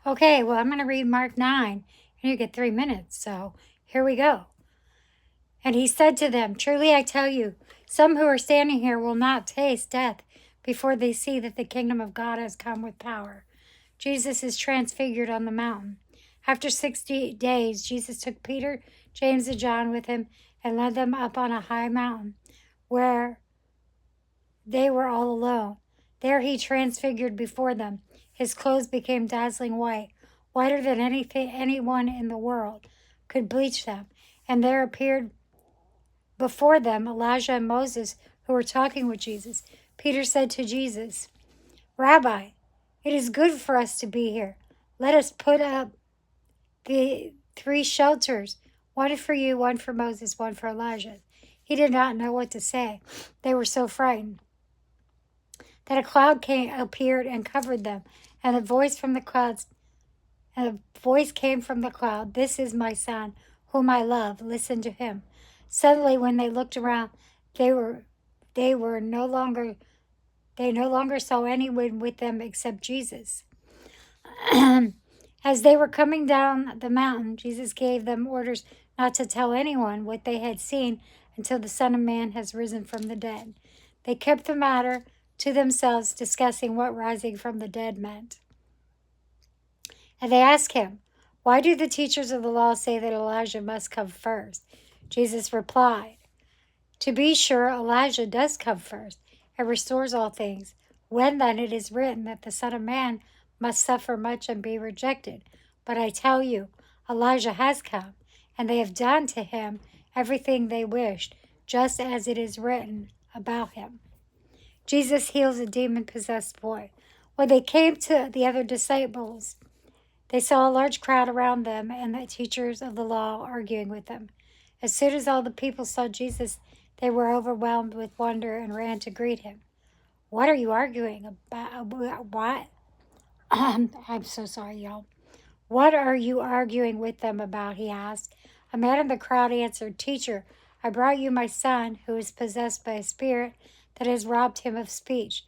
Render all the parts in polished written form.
Okay, well, I'm going to read Mark 9, and you get 3 minutes, so here we go. And he said to them, "Truly I tell you, some who are standing here will not taste death before they see that the kingdom of God has come with power." Jesus is transfigured on the mountain. After 60 days, Jesus took Peter, James, and John with him and led them up on a high mountain where they were all alone. There he transfigured before them. His clothes became dazzling white, whiter than anyone in the world could bleach them. And there appeared before them Elijah and Moses, who were talking with Jesus. Peter said to Jesus, "Rabbi, it is good for us to be here. Let us put up the 3 shelters, one for you, one for Moses, one for Elijah." He did not know what to say. They were so frightened that a cloud appeared and covered them, and a voice came from the cloud, "This is my son, whom I love. Listen to him." Suddenly, when they looked around, they no longer saw anyone with them except Jesus. As they were coming down the mountain, Jesus gave them orders not to tell anyone what they had seen until the Son of Man has risen from the dead. They kept the matter to themselves, discussing what rising from the dead meant. And they asked him, "Why do the teachers of the law say that Elijah must come first?" Jesus replied, "To be sure, Elijah does come first and restores all things. When then it is written that the Son of Man must suffer much and be rejected. But I tell you, Elijah has come, and they have done to him everything they wished, just as it is written about him." Jesus heals a demon-possessed boy. When they came to the other disciples, they saw a large crowd around them and the teachers of the law arguing with them. As soon as all the people saw Jesus, they were overwhelmed with wonder and ran to greet him. "What are you arguing about? What?" I'm so sorry, y'all. "What are you arguing with them about?" he asked. A man in the crowd answered, "Teacher, I brought you my son, who is possessed by a spirit that has robbed him of speech.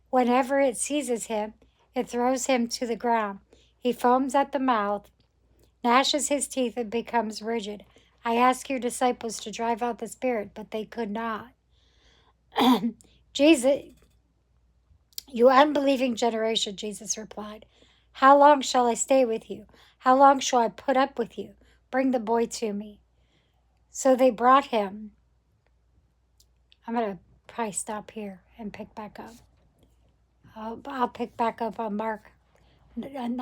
Whenever it seizes him, it throws him to the ground. He foams at the mouth, gnashes his teeth, and becomes rigid. I asked your disciples to drive out the spirit, but they could not." "Jesus, you unbelieving generation," Jesus replied, "how long shall I stay with you? How long shall I put up with you? Bring the boy to me." So they brought him. I'm going to probably stop here and pick back up. I'll pick back up on Mark 9.